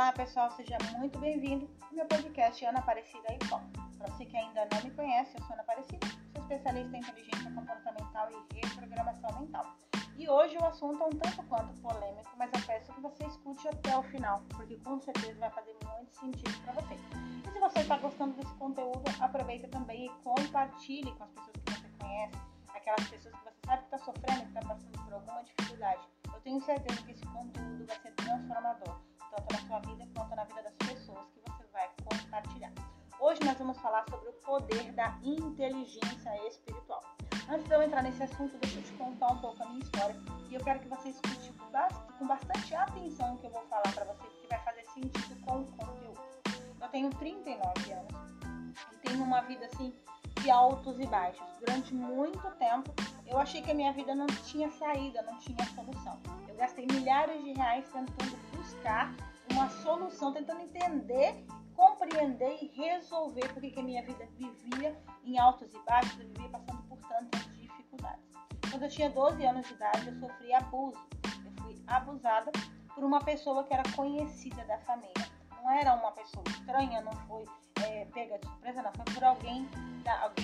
Olá pessoal, seja muito bem-vindo ao meu podcast Ana Aparecida e Pó. Para você que ainda não me conhece, eu sou Ana Aparecida, sou especialista em inteligência comportamental e reprogramação mental. E hoje o assunto é um tanto quanto polêmico, mas eu peço que você escute até o final, porque com certeza vai fazer muito sentido para você. E se você está gostando desse conteúdo, aproveita também e compartilhe com as pessoas que você conhece, aquelas pessoas que você sabe que está sofrendo, que está passando por alguma dificuldade. Eu tenho certeza que esse conteúdo vai ser transformador, tanto na sua vida quanto na vida das pessoas que você vai compartilhar. Hoje nós vamos falar sobre o poder da inteligência espiritual. Antes de eu entrar nesse assunto, deixa eu te contar um pouco a minha história e eu quero que você escute com bastante atenção o que eu vou falar para você, porque vai fazer sentido com o conteúdo. Eu tenho 39 anos e tenho uma vida assim de altos e baixos. Durante muito tempo eu achei que a minha vida não tinha saída, não tinha solução. Eu gastei milhares de reais tentando buscar uma solução, tentando entender, compreender e resolver porque que a minha vida vivia em altos e baixos, eu vivia passando por tantas dificuldades. Quando eu tinha 12 anos de idade, eu sofri abuso. Eu fui abusada por uma pessoa que era conhecida da família. Não era uma pessoa estranha, não foi pega de surpresa, não. Foi por alguém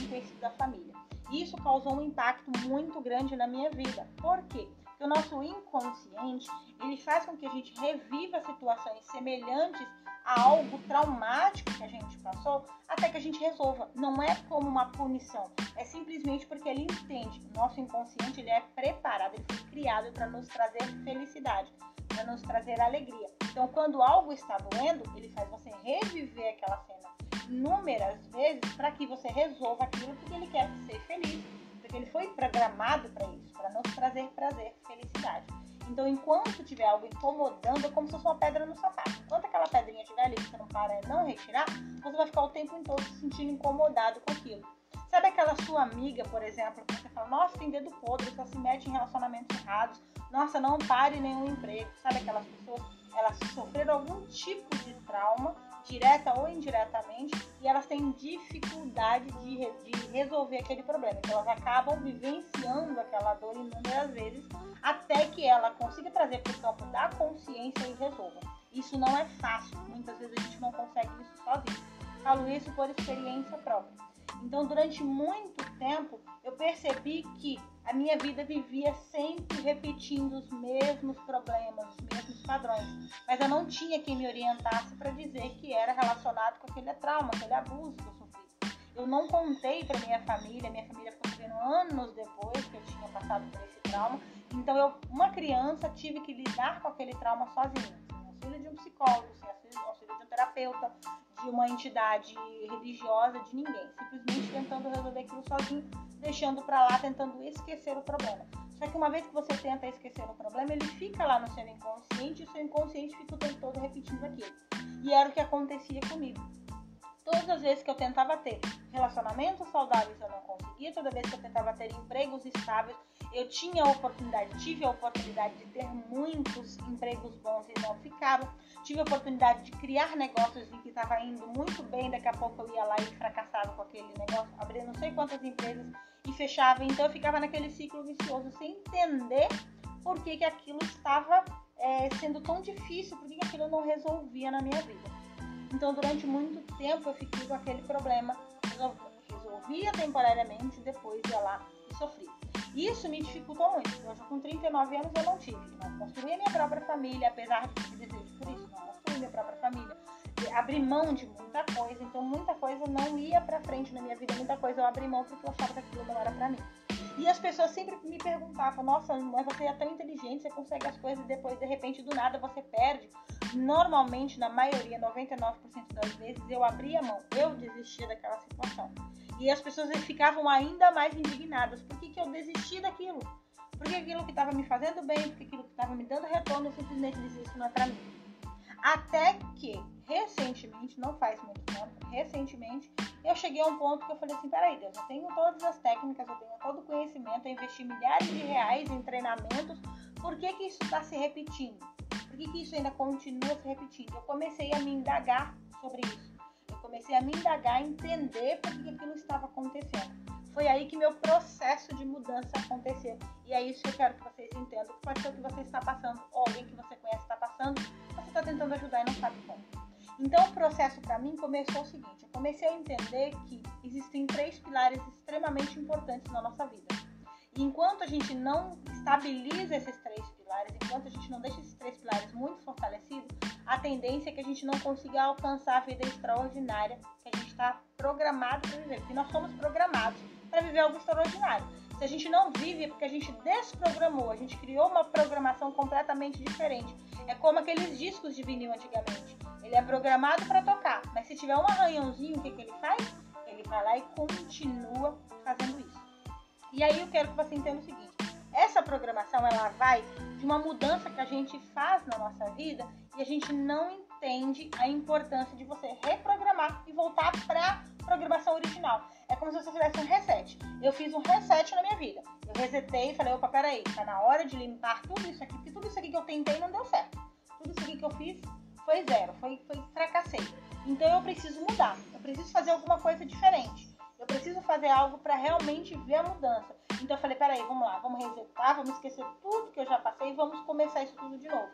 conhecido da família. E isso causou um impacto muito grande na minha vida. Por quê? Porque o nosso inconsciente, ele faz com que a gente reviva situações semelhantes a algo traumático que a gente passou, até que a gente resolva. Não é como uma punição, é simplesmente porque ele entende. O nosso inconsciente, ele é preparado, ele foi criado para nos trazer felicidade, para nos trazer alegria. Então, quando algo está doendo, ele faz você reviver aquela cena inúmeras vezes para que você resolva aquilo, porque ele quer ser feliz, porque ele foi programado para isso, para nos trazer prazer, felicidade. Então, enquanto tiver algo incomodando, é como se fosse uma pedra no sapato. Enquanto aquela pedrinha estiver ali, que você não para e não retirar, você vai ficar o tempo todo se sentindo incomodado com aquilo. Sabe aquela sua amiga, por exemplo, que você fala, nossa, tem dedo podre, só se mete em relacionamentos errados, nossa, não pare nenhum emprego. Sabe aquelas pessoas, elas sofreram algum tipo de trauma, direta ou indiretamente, e elas têm dificuldade de resolver aquele problema. Então, elas acabam vivenciando aquela dor inúmeras vezes, até que ela consiga trazer para o campo da consciência e resolva. Isso não é fácil, muitas vezes a gente não consegue isso sozinho. Falo isso por experiência própria. Então, durante muito tempo, eu percebi que a minha vida vivia sempre repetindo os mesmos problemas, os mesmos padrões. Mas eu não tinha quem me orientasse para dizer que era relacionado com aquele trauma, aquele abuso que eu sofri. Eu não contei para minha família ficou sabendo anos depois que eu tinha passado por esse trauma. Então, eu, uma criança, tive que lidar com aquele trauma sozinha, sem auxílio de um psicólogo, sem auxílio de um terapeuta, de uma entidade religiosa, de ninguém. Simplesmente tentando resolver aquilo sozinho, deixando pra lá, tentando esquecer o problema. Só que uma vez que você tenta esquecer o problema, ele fica lá no seu inconsciente e o seu inconsciente fica o tempo todo repetindo aquilo. E era o que acontecia comigo. Todas as vezes que eu tentava ter relacionamentos saudáveis, eu não conseguia. Toda vez que eu tentava ter empregos estáveis, eu tive a oportunidade de ter muitos empregos bons e não ficava. Tive a oportunidade de criar negócios em que estava indo muito bem, daqui a pouco eu ia lá e fracassava com aquele negócio, abria não sei quantas empresas e fechava. Então eu ficava naquele ciclo vicioso, sem entender por que aquilo estava sendo tão difícil, por que aquilo não resolvia na minha vida. Então, durante muito tempo, eu fiquei com aquele problema, resolvia temporariamente, depois ia lá e sofria. Isso me dificultou muito. Hoje, com 39 anos, eu não construí a minha própria família, apesar de ter desejo por isso, não construí a minha própria família. Abri mão de muita coisa, então muita coisa não ia pra frente na minha vida, muita coisa eu abri mão porque eu achava que aquilo não era pra mim. E as pessoas sempre me perguntavam, nossa, mas você é tão inteligente, você consegue as coisas e depois, de repente, do nada, você perde. Normalmente, na maioria, 99% das vezes, eu abria a mão, eu desistia daquela situação. E as pessoas ficavam ainda mais indignadas. Por que eu desisti daquilo? Porque aquilo que estava me fazendo bem, porque aquilo que estava me dando retorno, eu simplesmente dizia, isso não é pra mim. Até que, recentemente, não faz muito tempo, eu cheguei a um ponto que eu falei assim, peraí, Deus, eu tenho todas as técnicas, eu tenho todo o conhecimento, eu investi milhares de reais em treinamentos, por que isso está se repetindo? Por que isso ainda continua se repetindo? Eu comecei a me indagar sobre isso, eu comecei a me indagar, entender por que aquilo estava acontecendo. Foi aí que meu processo de mudança aconteceu, e é isso que eu quero que vocês entendam, que pode ser o que você está passando, ou alguém que você conhece está passando. passando, você está tentando ajudar e não sabe como. Então o processo para mim começou o seguinte, eu comecei a entender que existem 3 pilares extremamente importantes na nossa vida. E enquanto a gente não estabiliza esses 3 pilares, enquanto a gente não deixa esses 3 pilares muito fortalecidos, a tendência é que a gente não consiga alcançar a vida extraordinária que a gente está programado para viver. Porque nós somos programados para viver algo extraordinário. Se a gente não vive é porque a gente desprogramou, a gente criou uma programação completamente diferente. É como aqueles discos de vinil antigamente. Ele é programado para tocar, mas se tiver um arranhãozinho, o que ele faz? Ele vai lá e continua fazendo isso. E aí eu quero que você entenda o seguinte, essa programação ela vai de uma mudança que a gente faz na nossa vida e a gente não entende a importância de você reprogramar e voltar para a programação original. É como se você fizesse um reset. Eu fiz um reset na minha vida. Eu resetei e falei, opa, peraí, tá na hora de limpar tudo isso aqui, porque tudo isso aqui que eu tentei não deu certo. Tudo isso aqui que eu fiz foi zero, foi fracassei. Então eu preciso mudar, eu preciso fazer alguma coisa diferente. Eu preciso fazer algo para realmente ver a mudança. Então eu falei, peraí, vamos lá, vamos resetar, vamos esquecer tudo que eu já passei e vamos começar isso tudo de novo.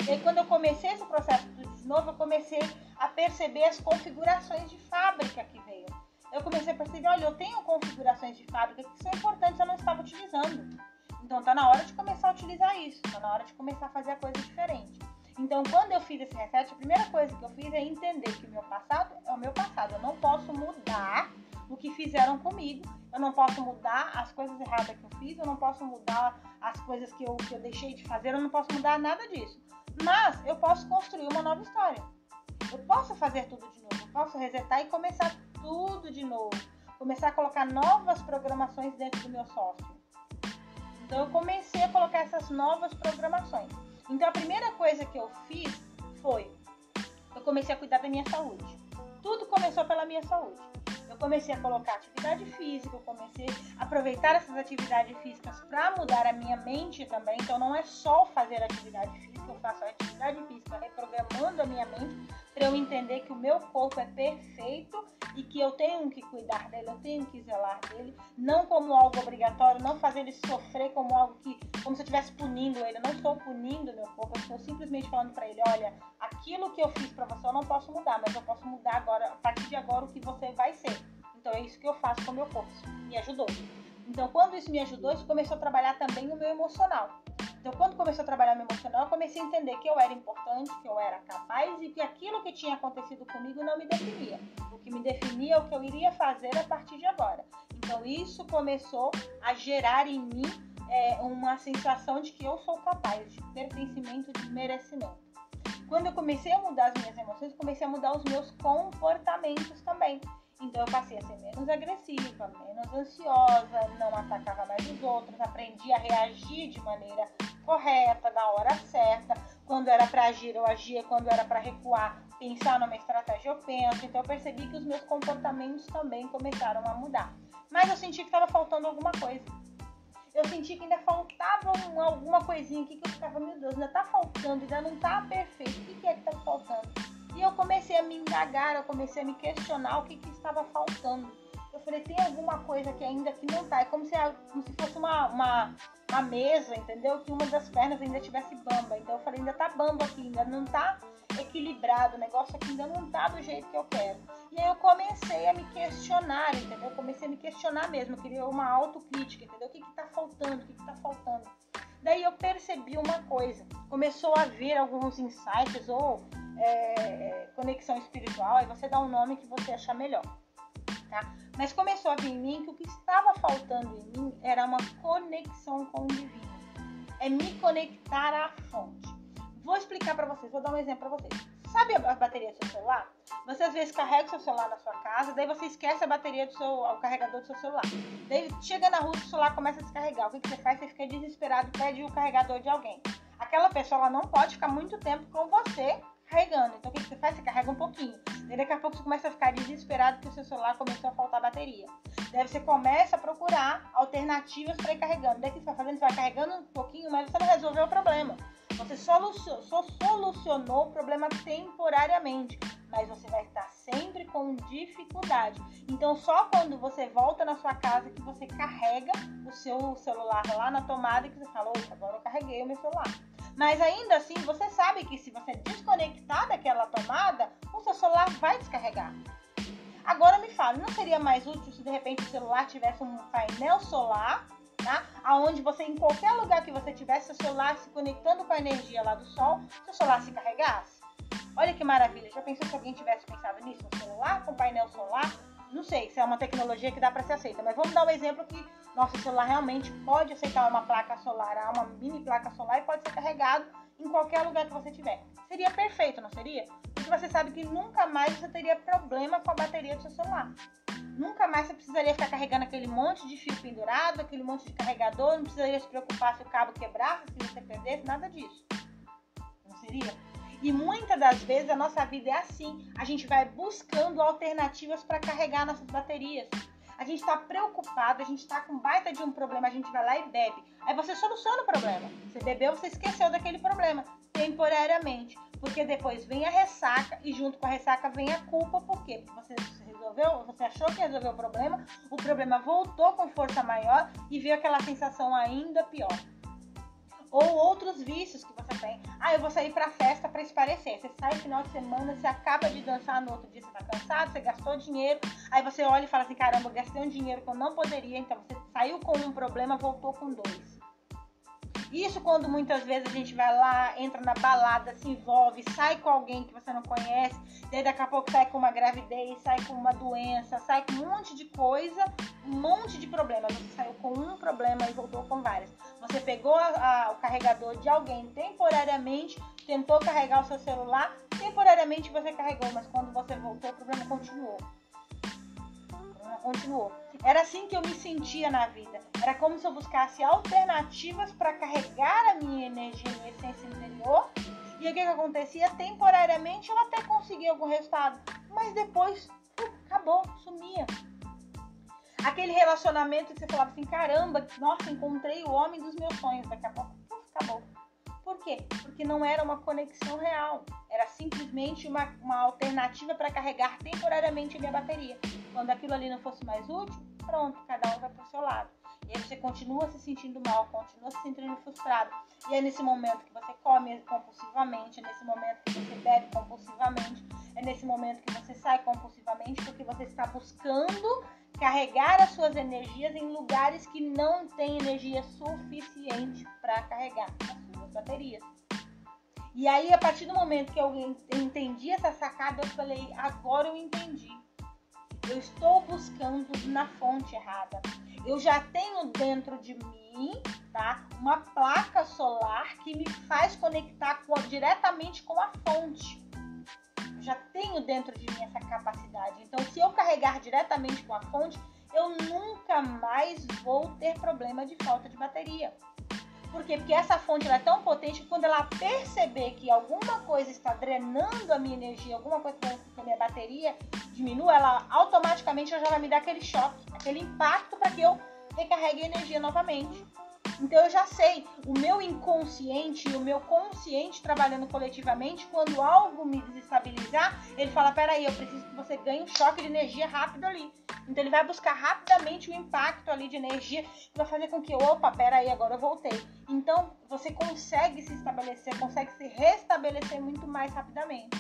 E aí quando eu comecei esse processo tudo de novo, eu comecei a perceber as configurações de fábrica que veio. Eu comecei a perceber, olha, eu tenho configurações de fábrica que são importantes, eu não estava utilizando. Então tá na hora de começar a utilizar isso, tá na hora de começar a fazer a coisa diferente. Então, quando eu fiz esse reset, a primeira coisa que eu fiz é entender que o meu passado é o meu passado. Eu não posso mudar o que fizeram comigo, eu não posso mudar as coisas erradas que eu fiz, eu não posso mudar as coisas que eu deixei de fazer, eu não posso mudar nada disso. Mas eu posso construir uma nova história. Eu posso fazer tudo de novo, eu posso resetar e começar tudo de novo. Começar a colocar novas programações dentro do meu software. Então, eu comecei a colocar essas novas programações. Então, a primeira coisa que eu fiz foi, eu comecei a cuidar da minha saúde. Tudo começou pela minha saúde. Eu comecei a colocar atividade física, eu comecei a aproveitar essas atividades físicas para mudar a minha mente também. Então, não é só fazer atividade física, eu faço a atividade física reprogramando a minha mente para eu entender que o meu corpo é perfeito e que eu tenho que cuidar dele, eu tenho que zelar dele, não como algo obrigatório, não fazer ele sofrer como algo que, como se eu estivesse punindo ele. Eu não estou punindo meu corpo, eu estou simplesmente falando para ele, olha, aquilo que eu fiz para você eu não posso mudar, mas eu posso mudar agora, a partir de agora, o que você vai ser. Então é isso que eu faço com o meu corpo, isso me ajudou. Então quando isso me ajudou, isso começou a trabalhar também o meu emocional. Então, quando começou a trabalhar no emocional, eu comecei a entender que eu era importante, que eu era capaz e que aquilo que tinha acontecido comigo não me definia. O que me definia é o que eu iria fazer a partir de agora. Então, isso começou a gerar em mim uma sensação de que eu sou capaz, de pertencimento, de merecimento. Quando eu comecei a mudar as minhas emoções, eu comecei a mudar os meus comportamentos também. Então eu passei a ser menos agressiva, menos ansiosa, não atacava mais os outros, aprendi a reagir de maneira correta, na hora certa. Quando era para agir, eu agia. Quando era para recuar, pensar numa estratégia, eu penso. Então eu percebi que os meus comportamentos também começaram a mudar. Mas eu senti que estava faltando alguma coisa. Eu senti que ainda faltava alguma coisinha aqui que eu ficava, meu Deus, ainda tá faltando, ainda não tá perfeito. O que é que tá faltando? E eu comecei a me indagar, eu comecei a me questionar o que estava faltando. Eu falei, tem alguma coisa que ainda que não tá. É como se fosse uma mesa, entendeu? Que uma das pernas ainda tivesse bamba. Então eu falei, ainda tá bamba aqui, ainda não tá equilibrado, o negócio aqui ainda não tá do jeito que eu quero. E aí eu comecei a me questionar, entendeu? Eu comecei a me questionar mesmo, eu queria uma autocrítica, entendeu? O que tá faltando, o que tá faltando. Daí eu percebi uma coisa, começou a vir alguns insights ou conexão espiritual, aí você dá um nome que você achar melhor, tá? Mas começou a vir em mim que o que estava faltando em mim era uma conexão com o divino, é me conectar à fonte. Vou explicar pra vocês, vou dar um exemplo pra vocês. Sabe a bateria do seu celular? Você às vezes carrega o seu celular na sua casa, daí você esquece a bateria o carregador do seu celular. Daí chega na rua, o celular começa a descarregar. O que você faz? Você fica desesperado, pede o carregador de alguém. Aquela pessoa ela não pode ficar muito tempo com você carregando. Então o que você faz? Você carrega um pouquinho. Daí daqui a pouco você começa a ficar desesperado porque o seu celular começou a faltar bateria. Daí você começa a procurar alternativas para ir carregando. Daí o que você vai fazendo? Você vai carregando um pouquinho, mas você não resolveu o problema. Você só solucionou o problema temporariamente, mas você vai estar sempre com dificuldade. Então, só quando você volta na sua casa que você carrega o seu celular lá na tomada e que você fala, opa, agora eu carreguei o meu celular. Mas ainda assim, você sabe que se você desconectar daquela tomada, o seu celular vai descarregar. Agora me fala, não seria mais útil se de repente o celular tivesse um painel solar, tá? Onde você, em qualquer lugar que você tivesse, seu celular se conectando com a energia lá do sol, seu celular se carregasse? Olha que maravilha, já pensou se alguém tivesse pensado nisso? Um celular com painel solar? Não sei se é uma tecnologia que dá para ser aceita, mas vamos dar um exemplo que nosso celular realmente pode aceitar uma placa solar, uma mini placa solar, e pode ser carregado em qualquer lugar que você tiver. Seria perfeito, não seria? Porque você sabe que nunca mais você teria problema com a bateria do seu celular. Nunca mais você precisaria ficar carregando aquele monte de fio pendurado, aquele monte de carregador, não precisaria se preocupar se o cabo quebrasse, se você perdesse, nada disso. Não seria? E muitas das vezes a nossa vida é assim. A gente vai buscando alternativas para carregar nossas baterias. A gente está preocupado, a gente está com baita de um problema, a gente vai lá e bebe. Aí você soluciona o problema. Você bebeu, você esqueceu daquele problema, temporariamente. Porque depois vem a ressaca e junto com a ressaca vem a culpa. Por quê? Porque você achou que resolveu o problema voltou com força maior e veio aquela sensação ainda pior. Ou outros vícios que você tem. Eu vou sair pra festa pra esparecer. Você sai no final de semana, você acaba de dançar, no outro dia você tá cansado, você gastou dinheiro. Aí você olha e fala assim, caramba, eu gastei um dinheiro que eu não poderia. Então você saiu com um problema, voltou com dois. Isso quando muitas vezes a gente vai lá, entra na balada, se envolve, sai com alguém que você não conhece, daí daqui a pouco sai com uma gravidez, sai com uma doença, sai com um monte de coisa, um monte de problemas. Você saiu com um problema e voltou com vários. Você pegou o carregador de alguém temporariamente, tentou carregar o seu celular, temporariamente você carregou, mas quando você voltou o problema continuou. Era assim que eu me sentia na vida. Era como se eu buscasse alternativas para carregar a minha energia, minha essência interior. E o que acontecia? Temporariamente eu até conseguia algum resultado, mas depois acabou, sumia. Aquele relacionamento que você falava assim, caramba, nossa, encontrei o homem dos meus sonhos. Daqui a pouco, acabou. Por quê? Porque não era uma conexão real. Era simplesmente uma alternativa para carregar temporariamente a minha bateria. Quando aquilo ali não fosse mais útil, pronto, cada um vai para o seu lado. E aí você continua se sentindo mal, continua se sentindo frustrado. E é nesse momento que você come compulsivamente, é nesse momento que você bebe compulsivamente, é nesse momento que você sai compulsivamente, porque você está buscando carregar as suas energias em lugares que não tem energia suficiente para carregar as suas baterias. E aí, a partir do momento que eu entendi essa sacada, eu falei, agora eu entendi. Eu estou buscando na fonte errada. Eu já tenho dentro de mim, tá, uma placa solar que me faz conectar diretamente com a fonte. Eu já tenho dentro de mim essa capacidade. Então, se eu carregar diretamente com a fonte, eu nunca mais vou ter problema de falta de bateria. Por quê? Porque essa fonte ela é tão potente que quando ela perceber que alguma coisa está drenando a minha energia, alguma coisa que a minha bateria diminua, ela automaticamente já vai me dar aquele choque, aquele impacto para que eu recarregue a energia novamente. Então eu já sei, o meu inconsciente e o meu consciente trabalhando coletivamente, quando algo me desestabilizar, ele fala, peraí, eu preciso que você ganhe um choque de energia rápido ali. Então ele vai buscar rapidamente o impacto ali de energia que vai fazer com que, opa, peraí, agora eu voltei. Então você consegue se estabelecer, consegue se restabelecer muito mais rapidamente.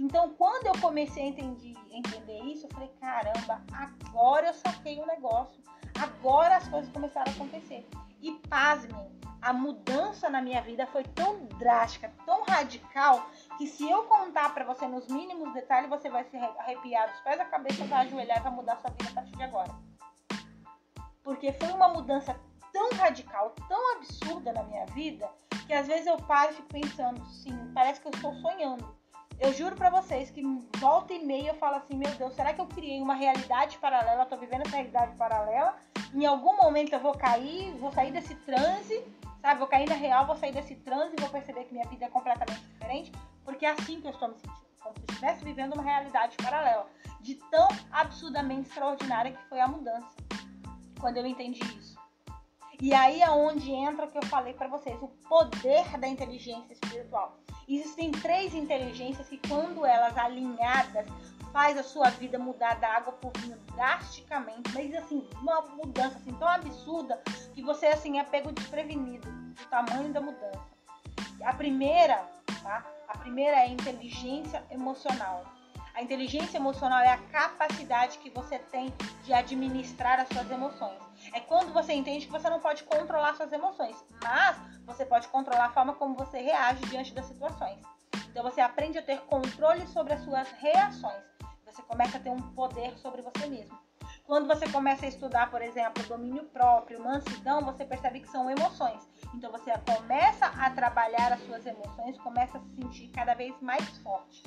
Então quando eu comecei a entender isso, eu falei, caramba, agora eu saquei o negócio. Agora as coisas começaram a acontecer. E pasmem, a mudança na minha vida foi tão drástica, tão radical, que se eu contar pra você nos mínimos detalhes, você vai se arrepiar dos pés à cabeça, vai ajoelhar e vai mudar sua vida a partir de agora. Porque foi uma mudança tão radical, tão absurda na minha vida, que às vezes eu paro e fico pensando, sim, parece que eu estou sonhando. Eu juro pra vocês que volta e meia eu falo assim, meu Deus, será que eu criei uma realidade paralela? Eu tô vivendo essa realidade paralela. Em algum momento eu vou cair, vou sair desse transe, sabe? Vou cair na real, vou sair desse transe e vou perceber que minha vida é completamente diferente. Porque é assim que eu estou me sentindo. Como se eu estivesse vivendo uma realidade paralela. De tão absurdamente extraordinária que foi a mudança. Quando eu entendi isso. E aí é onde entra o que eu falei pra vocês. O poder da inteligência espiritual. Existem 3 inteligências que, quando elas alinhadas, faz a sua vida mudar da água pro vinho drasticamente, mas assim, uma mudança assim, tão absurda que você assim é pego desprevenido do tamanho da mudança. A primeira, tá? A primeira é a inteligência emocional. A inteligência emocional é a capacidade que você tem de administrar as suas emoções. É quando você entende que você não pode controlar suas emoções, mas você pode controlar a forma como você reage diante das situações. Então você aprende a ter controle sobre as suas reações. Você começa a ter um poder sobre você mesmo. Quando você começa a estudar, por exemplo, domínio próprio, mansidão, você percebe que são emoções. Então você começa a trabalhar as suas emoções, começa a se sentir cada vez mais forte.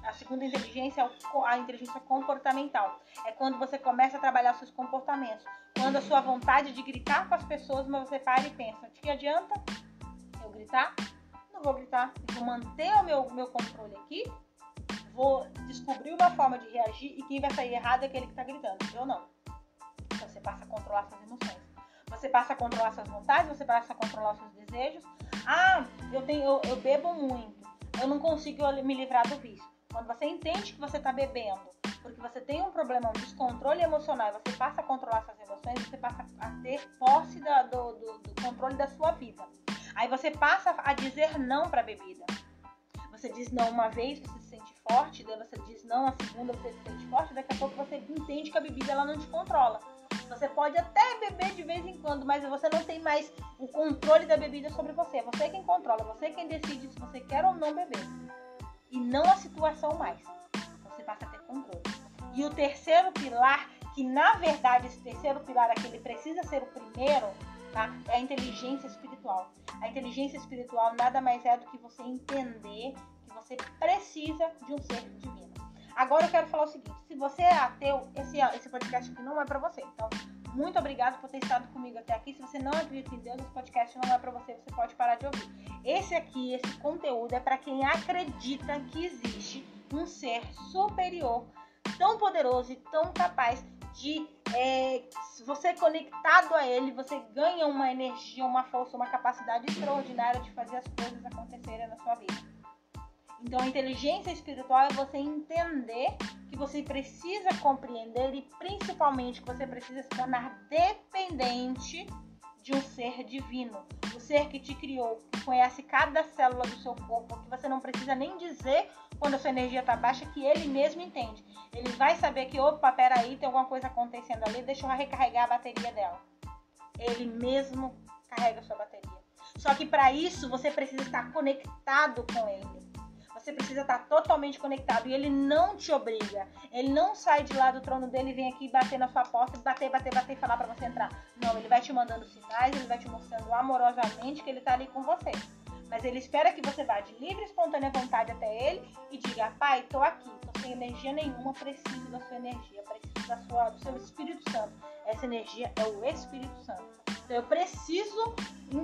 A segunda inteligência é a inteligência comportamental. É quando você começa a trabalhar seus comportamentos. Quando a sua vontade de gritar com as pessoas, mas você para e pensa, de que adianta eu gritar? Não vou gritar. Eu vou manter o meu controle aqui. Vou descobrir uma forma de reagir e quem vai sair errado é aquele que está gritando. Eu não. Então você passa a controlar suas emoções. Você passa a controlar suas vontades, você passa a controlar seus desejos. Eu bebo muito. Eu não consigo me livrar do vício. Quando você entende que você está bebendo, porque você tem um problema, um descontrole emocional, e você passa a controlar suas emoções, você passa a ter posse do controle da sua vida. Aí você passa a dizer não para a bebida. Você diz não uma vez, você se sente forte, daí você diz não a segunda, você se sente forte, daqui a pouco você entende que a bebida ela não te controla. Você pode até beber de vez em quando, mas você não tem mais o controle da bebida sobre você. É você quem controla, você quem decide se você quer ou não beber. E não a situação mais. Você passa a ter controle. E o terceiro pilar, que na verdade esse terceiro pilar aqui, ele precisa ser o primeiro, tá? É a inteligência espiritual. A inteligência espiritual nada mais é do que você entender que você precisa de um ser divino. Agora eu quero falar o seguinte, se você é ateu, esse podcast aqui não é pra você. Então, muito obrigado por ter estado comigo até aqui. Se você não acredita em Deus, esse podcast não é pra você, você pode parar de ouvir. Esse conteúdo é pra quem acredita que existe um ser superior, tão poderoso e tão capaz de, se você é conectado a ele, você ganha uma energia, uma força, uma capacidade extraordinária de fazer as coisas acontecerem na sua vida. Então, a inteligência espiritual é você entender que você precisa compreender e, principalmente, que você precisa se tornar dependente de um ser divino. O ser que te criou, que conhece cada célula do seu corpo, que você não precisa nem dizer quando a sua energia está baixa, que ele mesmo entende. Ele vai saber que, opa, peraí, tem alguma coisa acontecendo ali, deixa eu recarregar a bateria dela. Ele mesmo carrega a sua bateria. Só que para isso, você precisa estar conectado com ele. Você precisa estar totalmente conectado e ele não te obriga. Ele não sai de lá do trono dele e vem aqui bater na sua porta, bater e falar para você entrar. Não, ele vai te mandando sinais, ele vai te mostrando amorosamente que ele está ali com você. Mas ele espera que você vá de livre e espontânea vontade até ele e diga, pai, tô aqui, tô sem energia nenhuma, preciso da sua energia, preciso do seu Espírito Santo. Essa energia é o Espírito Santo. Então eu preciso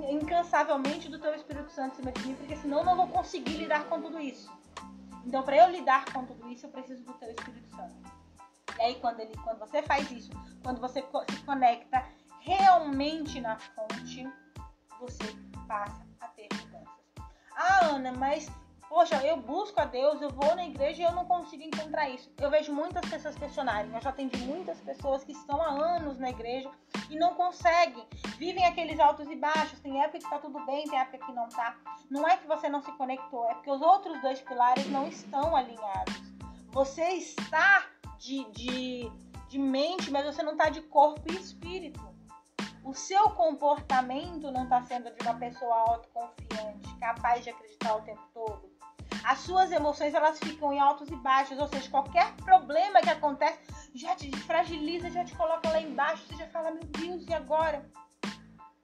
incansavelmente do teu Espírito Santo em cima de mim, porque senão eu não vou conseguir lidar com tudo isso. Então para eu lidar com tudo isso, eu preciso do teu Espírito Santo. E aí quando você faz isso, quando você se conecta realmente na fonte, você passa a ter mudanças. Ah, Ana, mas poxa, eu busco a Deus, eu vou na igreja e eu não consigo encontrar isso. Eu vejo muitas pessoas questionarem. Eu já atendi muitas pessoas que estão há anos na igreja e não conseguem. Vivem aqueles altos e baixos. Tem época que tá tudo bem, tem época que não tá. Não é que você não se conectou, é porque os outros dois pilares não estão alinhados. Você está de mente, mas você não está de corpo e espírito. O seu comportamento não está sendo de uma pessoa autoconfiante, capaz de acreditar o tempo todo. As suas emoções, elas ficam em altos e baixos, ou seja, qualquer problema que acontece já te fragiliza, já te coloca lá embaixo, você já fala, meu Deus, e agora?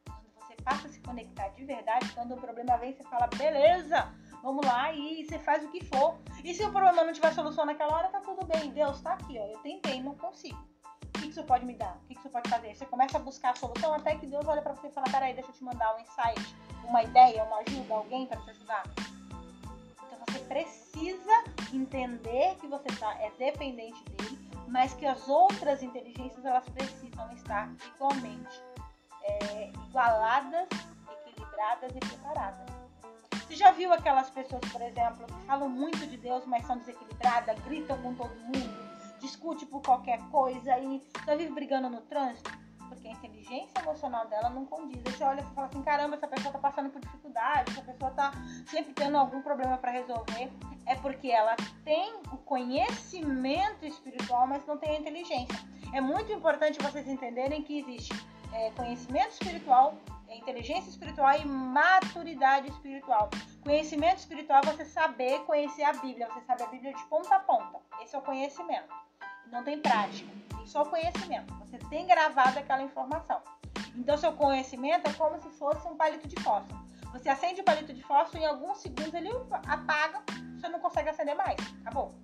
Quando você passa a se conectar de verdade, quando o problema vem, você fala, beleza, vamos lá, e você faz o que for. E se o problema não tiver solução naquela hora, tá tudo bem, Deus tá aqui, ó, eu tentei, não consigo. O que você pode me dar? O que você pode fazer? Você começa a buscar a solução até que Deus olha pra você e fala, peraí, deixa eu te mandar um insight, uma ideia, uma ajuda, alguém pra te ajudar. Então você precisa entender que você é dependente dele, mas que as outras inteligências, elas precisam estar igualmente igualadas, equilibradas e preparadas. Você já viu aquelas pessoas, por exemplo, que falam muito de Deus, mas são desequilibradas, gritam com todo mundo, discute por qualquer coisa e só vive brigando no trânsito? porque a inteligência emocional dela não condiz. Aí você olha e fala assim, caramba, essa pessoa tá passando por dificuldade, essa pessoa tá sempre tendo algum problema para resolver. É porque ela tem o conhecimento espiritual, mas não tem a inteligência. É muito importante vocês entenderem que existe conhecimento espiritual, inteligência espiritual e maturidade espiritual. Conhecimento espiritual é você saber conhecer a Bíblia, você sabe a Bíblia de ponta a ponta. Esse é o conhecimento. Não tem prática, tem só conhecimento. Você tem gravado aquela informação. Então, seu conhecimento é como se fosse um palito de fósforo. Você acende o palito de fósforo e em alguns segundos ele apaga, você não consegue acender mais. Acabou.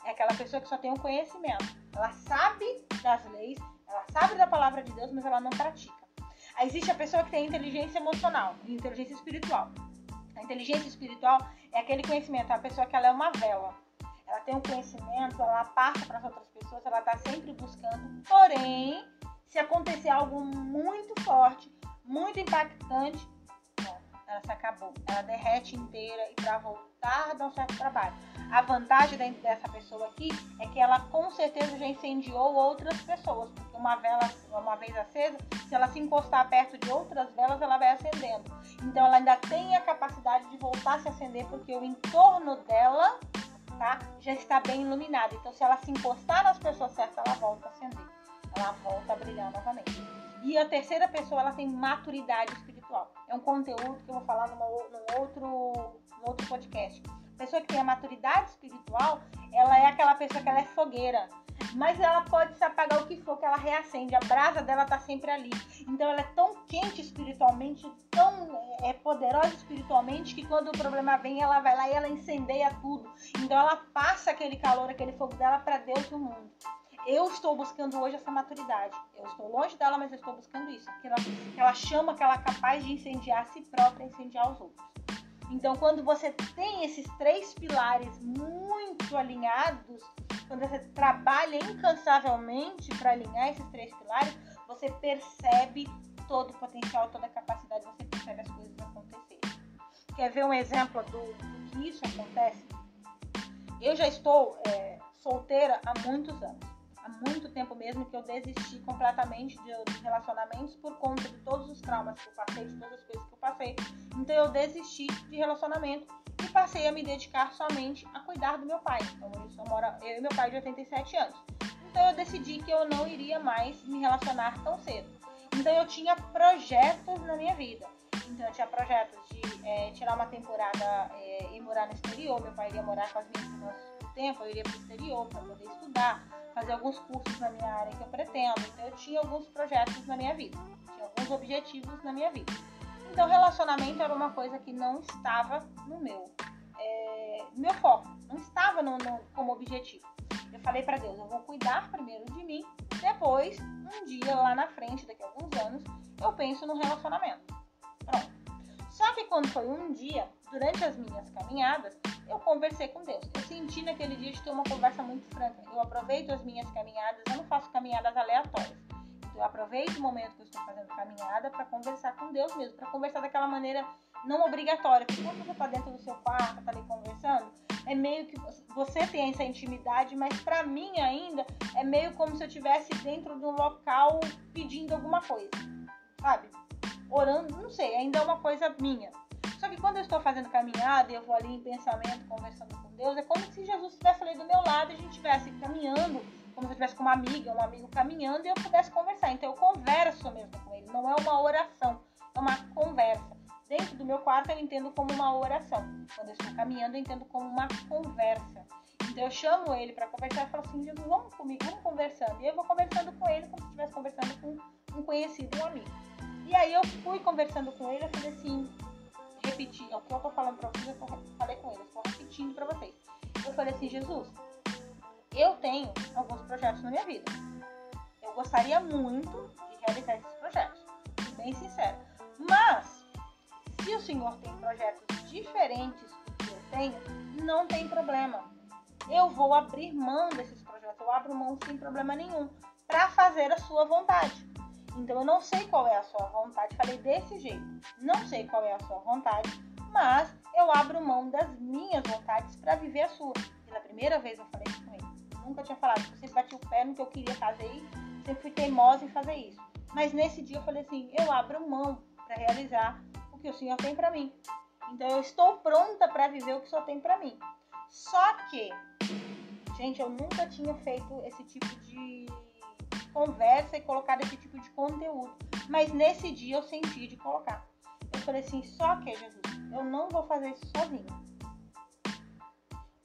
É aquela pessoa que só tem um conhecimento. Ela sabe das leis, ela sabe da palavra de Deus, mas ela não pratica. Aí existe a pessoa que tem inteligência emocional e inteligência espiritual. A inteligência espiritual é aquele conhecimento, a pessoa que ela é uma vela. Ela tem um conhecimento, ela passa para as outras pessoas, ela está sempre buscando. Porém, se acontecer algo muito forte, muito impactante, ela se acabou. Ela derrete inteira e para voltar dá um certo trabalho. A vantagem dessa pessoa aqui é que ela com certeza já incendiou outras pessoas, porque uma vela, uma vez acesa, se ela se encostar perto de outras velas, ela vai acendendo. Então ela ainda tem a capacidade de voltar a se acender, porque o entorno dela, tá, já está bem iluminado. Então se ela se encostar nas pessoas certas, ela volta a acender. Ela volta a brilhar novamente. E a terceira pessoa, ela tem maturidade espiritual. É um conteúdo que eu vou falar num outro podcast. A pessoa que tem a maturidade espiritual, ela é aquela pessoa que ela é fogueira. Mas ela pode se apagar o que for, que ela reacende. A brasa dela tá sempre ali. Então ela é tão quente espiritualmente, tão poderosa espiritualmente, que quando o problema vem, ela vai lá e ela incendeia tudo. Então ela passa aquele calor, aquele fogo dela para Deus e o mundo. Eu estou buscando hoje essa maturidade. Eu estou longe dela, mas eu estou buscando isso. Ela chama que ela é capaz de incendiar a si própria e incendiar os outros. Então, quando você tem esses três pilares muito alinhados, quando você trabalha incansavelmente para alinhar esses três pilares, você percebe todo o potencial, toda a capacidade, você percebe as coisas acontecerem. Quer ver um exemplo do que isso acontece? Eu já estou solteira há muitos anos. Há muito tempo mesmo que eu desisti completamente dos relacionamentos por conta de todos os traumas que eu passei, de todas as coisas que eu passei. Então eu desisti de relacionamento e passei a me dedicar somente a cuidar do meu pai. Então eu e meu pai de 87 anos. Então eu decidi que eu não iria mais me relacionar tão cedo. Então eu tinha projetos na minha vida. Então eu tinha projetos de tirar uma temporada e morar no exterior. Meu pai iria morar com as minhas irmãs por tempo, eu iria para o exterior para poder estudar, fazer alguns cursos na minha área que eu pretendo. Então eu tinha alguns projetos na minha vida, tinha alguns objetivos na minha vida. Então relacionamento era uma coisa que não estava no meu foco, não estava como objetivo. Eu falei para Deus, eu vou cuidar primeiro de mim, depois, um dia lá na frente, daqui a alguns anos, eu penso no relacionamento. Pronto. Só que quando foi um dia, durante as minhas caminhadas, eu conversei com Deus. Eu senti naquele dia de ter uma conversa muito franca. Eu aproveito as minhas caminhadas, eu não faço caminhadas aleatórias. Então, eu aproveito o momento que eu estou fazendo caminhada para conversar com Deus mesmo, para conversar daquela maneira não obrigatória. Porque quando você está dentro do seu quarto, está ali conversando, é meio que você tem essa intimidade, mas para mim ainda é meio como se eu estivesse dentro de um local pedindo alguma coisa, sabe? Orando, não sei, ainda é uma coisa minha. Só que quando eu estou fazendo caminhada e eu vou ali em pensamento, conversando com Deus, é como se Jesus estivesse ali do meu lado e a gente estivesse caminhando, como se eu estivesse com uma amiga, um amigo caminhando e eu pudesse conversar. Então eu converso mesmo com ele, não é uma oração, é uma conversa. Dentro do meu quarto eu entendo como uma oração. Quando eu estou caminhando eu entendo como uma conversa. Então eu chamo ele para conversar e falo assim, Jesus, vamos comigo, vamos conversando. E eu vou conversando com ele como se estivesse conversando com um conhecido, um amigo. E aí eu fui conversando com ele, eu falei assim, repeti, o que eu tô falando pra vocês, eu falei com ele, eu estou repetindo pra vocês. Eu falei assim, Jesus, eu tenho alguns projetos na minha vida. Eu gostaria muito de realizar esses projetos, bem sincero. Mas, se o Senhor tem projetos diferentes do que eu tenho, não tem problema. Eu vou abrir mão desses projetos, eu abro mão sem problema nenhum, pra fazer a sua vontade. Então eu não sei qual é a sua vontade, falei desse jeito, não sei qual é a sua vontade, mas eu abro mão das minhas vontades para viver a sua. Pela primeira vez eu falei isso com ele, nunca tinha falado, eu sempre bati o pé no que eu queria fazer e sempre fui teimosa em fazer isso. Mas nesse dia eu falei assim, eu abro mão para realizar o que o Senhor tem para mim. Então eu estou pronta para viver o que o Senhor tem para mim. Só que, gente, eu nunca tinha feito esse tipo de conversa e colocado esse tipo de conteúdo. Mas nesse dia eu senti de colocar. Eu falei assim, só que, Jesus, eu não vou fazer isso sozinha.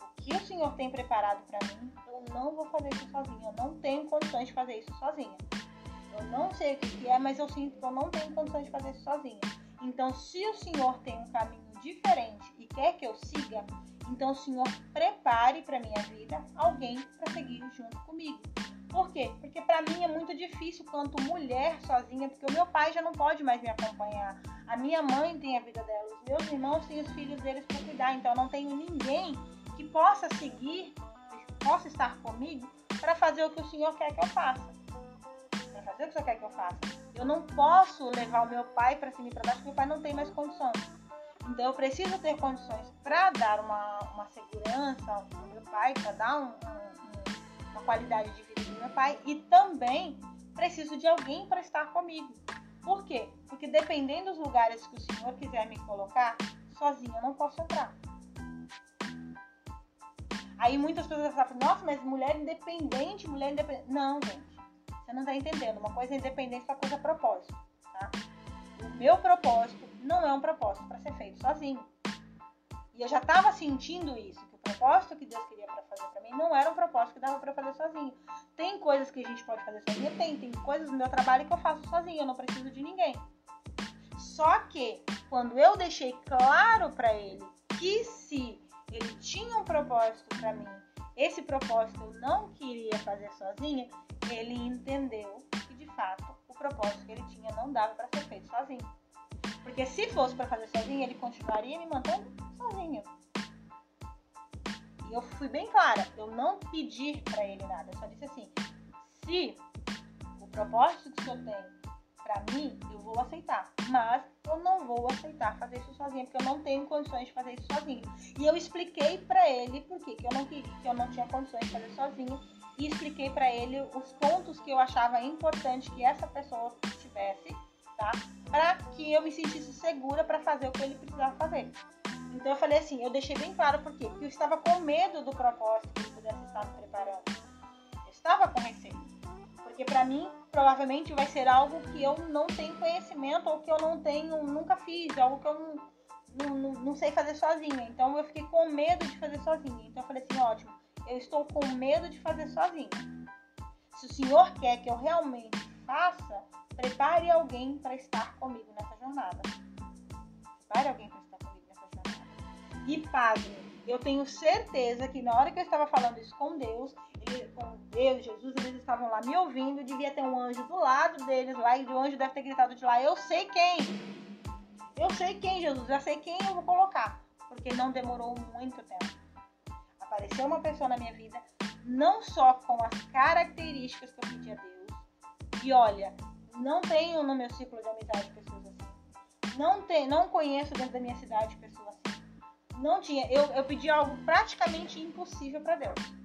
O que o Senhor tem preparado para mim, eu não vou fazer isso sozinha. Eu não tenho condições de fazer isso sozinha. Eu não sei o que é, mas eu sinto que eu não tenho condições de fazer isso sozinha. Então, se o Senhor tem um caminho diferente e quer que eu siga, então o Senhor prepare para minha vida alguém para seguir junto comigo. Por quê? Porque para mim é muito difícil quanto mulher sozinha, porque o meu pai já não pode mais me acompanhar. A minha mãe tem a vida dela, os meus irmãos têm os filhos deles para cuidar, então eu não tenho ninguém que possa seguir, possa estar comigo para fazer o que o Senhor quer que eu faça. Para fazer o que o Senhor quer que eu faça. Eu não posso levar o meu pai para cima e para baixo, porque meu pai não tem mais condições. Então eu preciso ter condições para dar uma segurança ao meu pai, para dar uma qualidade de vida do meu pai, e também preciso de alguém para estar comigo. Por quê? Porque dependendo dos lugares que o Senhor quiser me colocar, sozinha eu não posso entrar. Aí muitas pessoas falam, nossa, mas mulher independente. Não, gente, você não está entendendo. Uma coisa é independência, outra coisa é propósito, tá? O meu propósito não é um propósito para ser feito sozinho. E eu já estava sentindo isso, que o propósito que Deus queria para fazer para mim não era um propósito que dava para fazer sozinho. Tem coisas que a gente pode fazer sozinha? Tem coisas no meu trabalho que eu faço sozinha, eu não preciso de ninguém. Só que, quando eu deixei claro para ele que se ele tinha um propósito para mim, esse propósito eu não queria fazer sozinha, ele entendeu que, de fato, o propósito que ele tinha não dava para ser feito sozinho. Porque se fosse para fazer sozinho, ele continuaria me mantendo sozinho. E eu fui bem clara, eu não pedi para ele nada, eu só disse assim, se o propósito que o Senhor tem para mim, eu vou aceitar, mas eu não vou aceitar fazer isso sozinha, porque eu não tenho condições de fazer isso sozinha. E eu expliquei para ele por que eu não queria, que eu não tinha condições de fazer sozinha, e expliquei para ele os pontos que eu achava importante que essa pessoa tivesse, tá? Para que eu me sentisse segura para fazer o que ele precisava fazer. Então eu falei assim, eu deixei bem claro por quê? Porque eu estava com medo do propósito que ele pudesse estar me preparando. Eu estava com receio. Porque para mim, provavelmente vai ser algo que eu não tenho conhecimento ou que eu não tenho, nunca fiz, algo que eu não sei fazer sozinha. Então eu fiquei com medo de fazer sozinha. Então eu falei assim, ótimo, eu estou com medo de fazer sozinha. Se o Senhor quer que eu realmente faça, prepare alguém para estar comigo nessa jornada. Prepare alguém para estar comigo nessa jornada. E pasme, eu tenho certeza que na hora que eu estava falando isso com Deus, Jesus, eles estavam lá me ouvindo, devia ter um anjo do lado deles lá, e o anjo deve ter gritado de lá, eu sei quem, Jesus, já sei quem eu vou colocar, porque não demorou muito tempo. Apareceu uma pessoa na minha vida, não só com as características que eu pedi a Deus, e olha, não tenho no meu ciclo de amizade pessoas assim, não conheço dentro da minha cidade pessoas assim, não tinha, eu pedi algo praticamente impossível para Deus.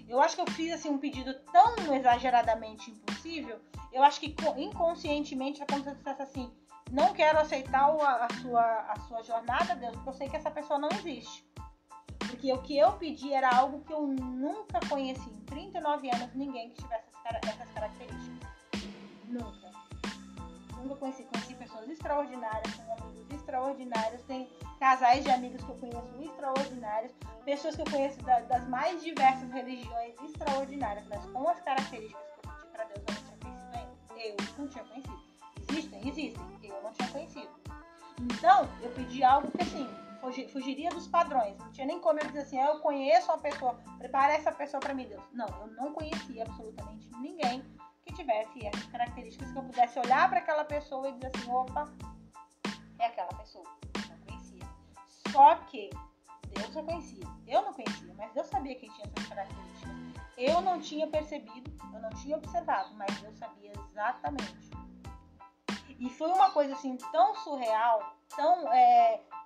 Eu acho que eu fiz assim, um pedido tão exageradamente impossível, eu acho que inconscientemente é como se eu dissesse assim, não quero aceitar a sua jornada, Deus, porque eu sei que essa pessoa não existe. Porque o que eu pedi era algo que eu nunca conheci, em 39 anos, ninguém que tivesse essas características. Nunca conheci pessoas extraordinárias, tenho amigos extraordinários, tem casais de amigos que eu conheço extraordinários, pessoas que eu conheço das mais diversas religiões extraordinárias, mas com as características que eu pedi para Deus, eu não tinha conhecido ainda. Eu não tinha conhecido. Existem, eu não tinha conhecido. Então, eu pedi algo que assim, fugiria dos padrões. Não tinha nem como eu dizer assim, eu conheço uma pessoa, prepara essa pessoa para mim, Deus. Não, eu não conhecia absolutamente ninguém que tivesse essas características, que eu pudesse olhar para aquela pessoa e dizer assim, opa, é aquela pessoa. Não conhecia. Só que Deus já conhecia. Eu não conhecia, mas Deus sabia quem tinha essas características. Eu não tinha percebido, eu não tinha observado, mas Deus sabia exatamente. E foi uma coisa assim tão surreal,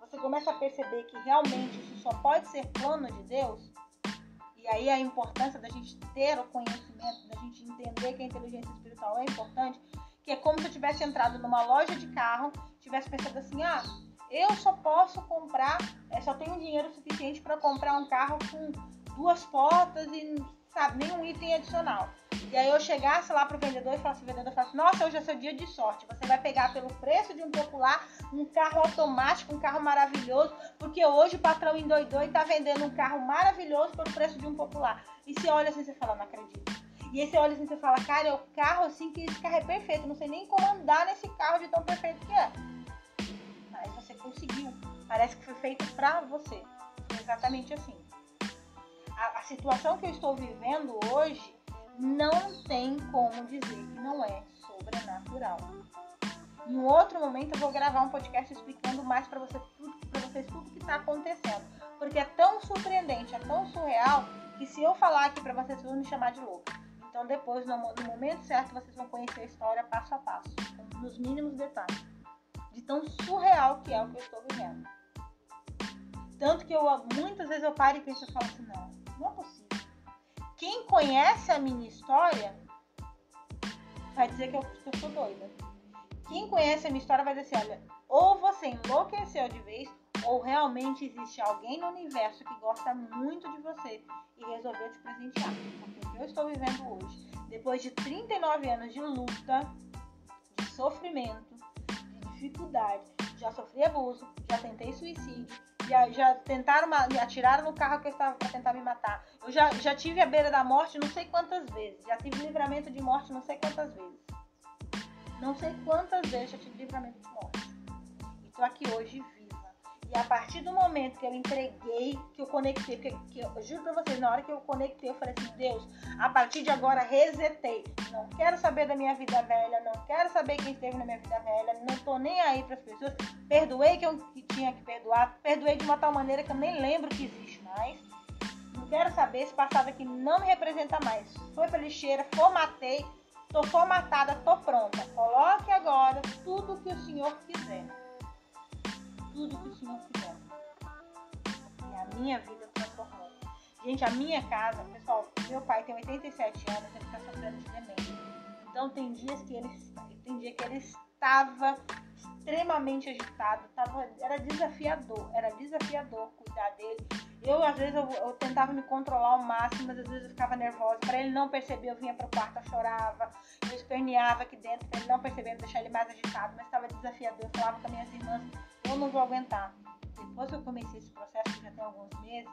você começa a perceber que realmente isso só pode ser plano de Deus. E aí a importância da gente ter o conhecimento, da gente entender que a inteligência espiritual é importante, que é como se eu tivesse entrado numa loja de carro, tivesse pensado assim, eu só posso comprar, só tenho dinheiro suficiente para comprar um carro com 2 portas e, sabe, nenhum item adicional. E aí eu chegasse lá pro vendedor e falasse, nossa, hoje é seu dia de sorte, você vai pegar pelo preço de um popular um carro automático, um carro maravilhoso, porque hoje o patrão endoidou e tá vendendo um carro maravilhoso pelo preço de um popular. E você olha assim, você fala, não acredito. E aí você olha assim, você fala, cara, é o carro assim, que esse carro é perfeito, não sei nem como andar nesse carro de tão perfeito que é. Mas você conseguiu, parece que foi feito pra você. Foi exatamente assim. A situação que eu estou vivendo hoje não tem como dizer que não é sobrenatural. Em um outro momento eu vou gravar um podcast explicando mais para vocês tudo que está acontecendo. Porque é tão surpreendente, é tão surreal, que se eu falar aqui para vocês vão me chamar de louca. Então depois, no momento certo, vocês vão conhecer a história passo a passo, nos mínimos detalhes. De tão surreal que é o que eu estou vivendo. Tanto que muitas vezes eu paro e penso e falo assim, não é possível. Quem conhece a minha história vai dizer que eu sou doida. Quem conhece a minha história vai dizer assim, olha, ou você enlouqueceu de vez, ou realmente existe alguém no universo que gosta muito de você e resolveu te presentear. Porque o que eu estou vivendo hoje, depois de 39 anos de luta, de sofrimento, de dificuldade, já sofri abuso, já tentei suicídio, já tentaram me atiraram no carro que eu estava para tentar me matar. Eu já tive a beira da morte não sei quantas vezes. Já tive livramento de morte não sei quantas vezes. Não sei quantas vezes já tive livramento de morte. E tô aqui hoje viva. E a partir do momento que eu entreguei, que eu conectei, porque eu juro pra vocês, na hora que eu conectei, eu falei assim, Deus, a partir de agora resetei. Não quero saber da minha vida velha, não quero saber quem esteve na minha vida velha, não tô nem aí pras pessoas. Perdoei que tinha que perdoar, perdoei de uma tal maneira que eu nem lembro que existe mais. Não quero saber, esse passado aqui não me representa mais. Foi pra lixeira, formatei, tô formatada, tô pronta. Coloque agora tudo que o Senhor quiser. Tudo que o Senhor quiser. E a minha vida transformou. Gente, a minha casa, pessoal, meu pai tem 87 anos, ele está sofrendo de demência. Então tem dia que ele estava extremamente agitado, era desafiador cuidar dele. Às vezes eu tentava me controlar ao máximo, mas às vezes eu ficava nervosa. Para ele não perceber, eu vinha pro quarto, eu chorava, eu esperneava aqui dentro, para ele não perceber, deixar ele mais agitado, mas estava desafiador. Eu falava com as minhas irmãs, eu não vou aguentar. Depois que eu comecei esse processo, que já tem alguns meses,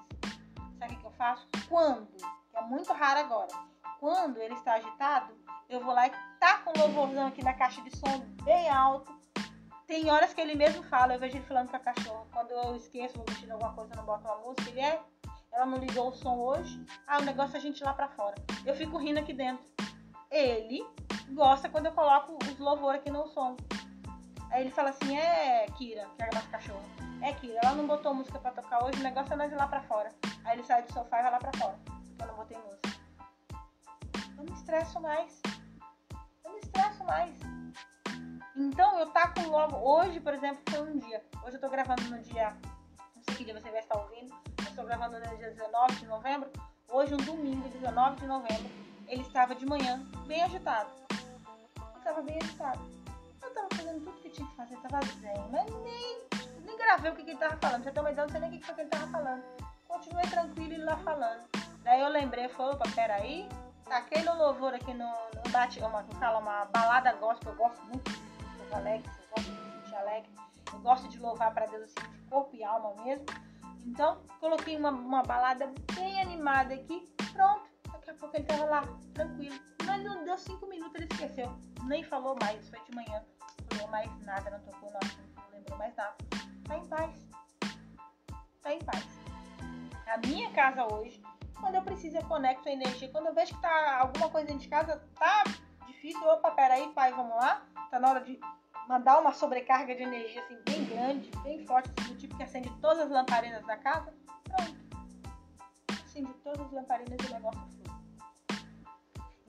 sabe o que eu faço? Quando, que é muito raro agora, quando ele está agitado, eu vou lá e taco um louvorzão aqui na caixa de som bem alto. Tem horas que ele mesmo fala, eu vejo ele falando com a cachorra. Quando eu esqueço, vou mexer em alguma coisa, eu não boto uma música, ela não ligou o som hoje, o negócio é a gente ir lá pra fora. Eu fico rindo aqui dentro. Ele gosta quando eu coloco os louvor aqui no som. Aí ele fala assim, Kira, que é a nossa cachorra. Kira, ela não botou música pra tocar hoje, o negócio é nós ir lá pra fora. Aí ele sai do sofá e vai lá pra fora, porque eu não botei música. Eu me estresso mais. Então eu taco logo, hoje por exemplo foi um dia, hoje eu tô gravando no dia, não sei que dia você vai estar ouvindo, eu estou gravando no dia 19 de novembro, hoje um domingo, 19 de novembro, ele estava de manhã bem agitado, eu estava fazendo tudo que tinha que fazer, estava zen, mas nem gravei o que ele estava falando, você tem uma ideia, não sei nem o que foi que ele estava falando, continuei tranquilo ele lá falando, daí eu lembrei, falei, opa, peraí, taquei no louvor aqui no bate, uma balada gospel, eu gosto muito de alegre, eu gosto de me sentir alegre, eu gosto de louvar para Deus assim, de corpo e alma mesmo. Então, coloquei uma balada bem animada aqui, pronto, daqui a pouco ele tava lá, tranquilo. Mas não deu 5 minutos, ele esqueceu, nem falou mais, foi de manhã, não falou mais nada, não tocou no assunto, não lembrou mais nada. Tá em paz. A minha casa hoje, quando eu preciso, eu conecto a energia. Quando eu vejo que tá alguma coisa dentro de casa, tá difícil, opa, peraí, pai, vamos lá. Tá na hora de mandar uma sobrecarga de energia assim, bem grande, bem forte, assim, do tipo que acende todas as lamparinas da casa. Pronto. Acende todas as lamparinas e o negócio flui.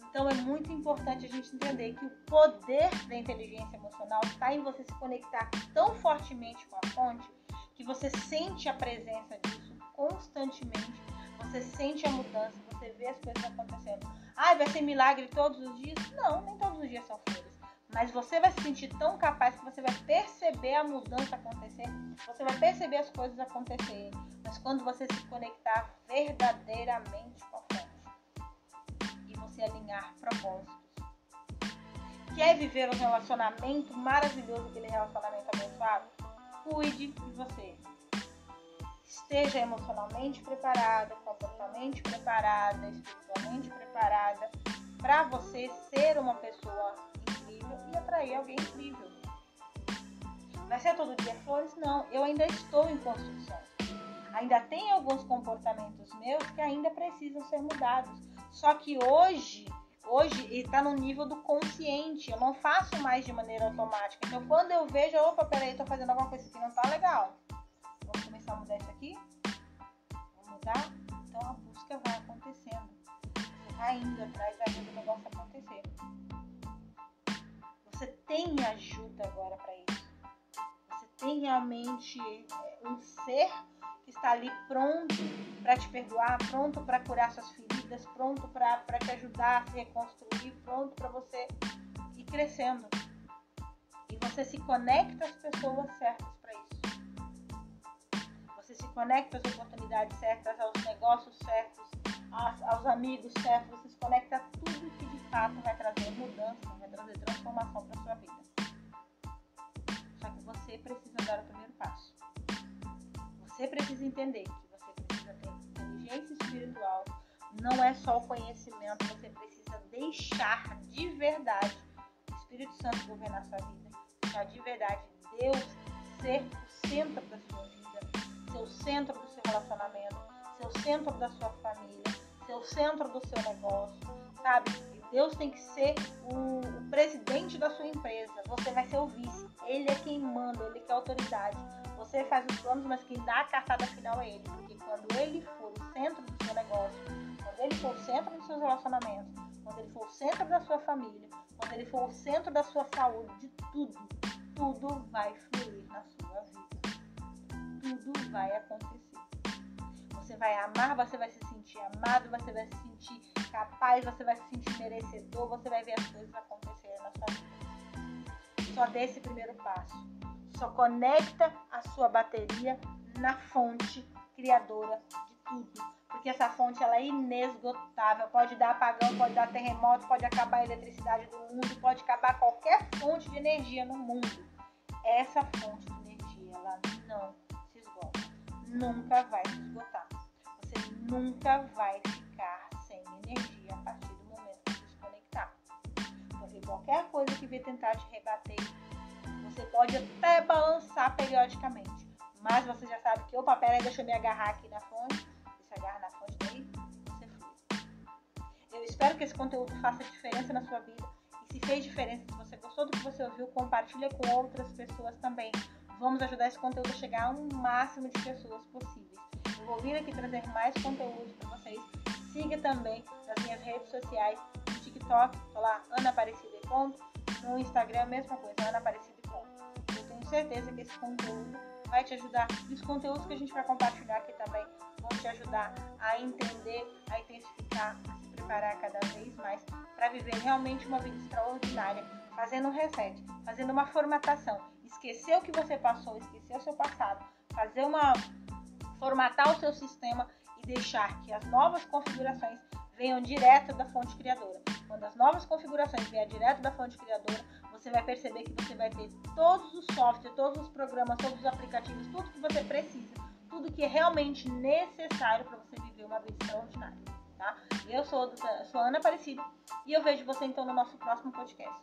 Então é muito importante a gente entender que o poder da inteligência emocional está em você se conectar tão fortemente com a fonte que você sente a presença disso constantemente. Você sente a mudança, você vê as coisas acontecendo. Vai ser milagre todos os dias? Não, nem todos os dias são flores. Mas você vai se sentir tão capaz que você vai perceber a mudança acontecer, você vai perceber as coisas acontecerem. Mas quando você se conectar verdadeiramente com a fonte e você alinhar propósitos. Quer viver um relacionamento maravilhoso, aquele relacionamento abençoado? Cuide de você. Esteja emocionalmente preparada, comportamentalmente preparada, espiritualmente preparada para você ser uma pessoa incrível e atrair alguém incrível. Vai ser todo dia flores? Não, eu ainda estou em construção. Ainda tem alguns comportamentos meus que ainda precisam ser mudados. Só que hoje está no nível do consciente. Eu não faço mais de maneira automática. Então, quando eu vejo, opa, peraí, estou fazendo alguma coisa que não está legal. Vamos começar a mudar isso aqui? Vamos mudar? Então, a busca vai acontecendo. Você vai indo atrás, vai vendo o negócio acontecer. Você tem ajuda agora para isso. Você tem realmente um ser que está ali pronto para te perdoar, pronto para curar suas feridas, pronto para te ajudar a se reconstruir, pronto para você ir crescendo. E você se conecta às pessoas certas para isso. Você se conecta às oportunidades certas, aos negócios certos, aos amigos certos. Você se conecta a tudo que de fato vai trazer mudança, vai trazer transformação para sua vida. Só que você precisa dar o primeiro passo. Você precisa entender que você precisa ter inteligência espiritual. Não é só o conhecimento, você precisa deixar de verdade o Espírito Santo governar a sua vida. Deixar de verdade Deus ser o centro da sua vida, ser o centro do seu relacionamento, ser o centro da sua família, ser o centro do seu negócio, sabe? Deus tem que ser o presidente da sua empresa, você vai ser o vice. Ele é quem manda, ele que é a autoridade. Você faz os planos, mas quem dá a cartada final é ele. Porque quando ele for o centro do seu negócio, quando ele for o centro dos seus relacionamentos, quando ele for o centro da sua família, quando ele for o centro da sua saúde, de tudo vai fluir na sua vida. Tudo vai acontecer. Você vai amar, você vai se sentir amado, você vai se sentir capaz, você vai se sentir merecedor, você vai ver as coisas acontecerem na sua vida. Só dê esse primeiro passo. Só conecta a sua bateria na fonte criadora de tudo. Porque essa fonte ela é inesgotável. Pode dar apagão, pode dar terremoto, pode acabar a eletricidade do mundo, pode acabar qualquer fonte de energia no mundo. Essa fonte de energia ela não se esgota. Nunca vai se esgotar. Você nunca vai ficar sem energia a partir do momento que se desconectar. Porque qualquer coisa que vier tentar te rebater, você pode até balançar periodicamente, mas você já sabe que, opa, peraí, deixa eu me agarrar aqui na fonte. Você agarra na fonte daí, você flui. Eu espero que esse conteúdo faça diferença na sua vida. E se fez diferença, se você gostou do que você ouviu, compartilha com outras pessoas também. Vamos ajudar esse conteúdo a chegar a um máximo de pessoas possíveis. Eu vou vir aqui trazer mais conteúdo para vocês. Siga também nas minhas redes sociais, no TikTok, tô lá, Ana Aparecida e ponto. No Instagram, a mesma coisa, Ana Aparecida e ponto. Eu tenho certeza que esse conteúdo vai te ajudar. E os conteúdos que a gente vai compartilhar aqui também vão te ajudar a entender, a intensificar, a se preparar cada vez mais para viver realmente uma vida extraordinária, fazendo um reset, fazendo uma formatação. Esquecer o que você passou, esquecer o seu passado, formatar o seu sistema e deixar que as novas configurações venham direto da fonte criadora. Quando as novas configurações vierem direto da fonte criadora, você vai perceber que você vai ter todos os softwares, todos os programas, todos os aplicativos, tudo que você precisa, tudo que é realmente necessário para você viver uma vida extraordinária, tá? Eu sou a Ana Aparecida e eu vejo você então no nosso próximo podcast.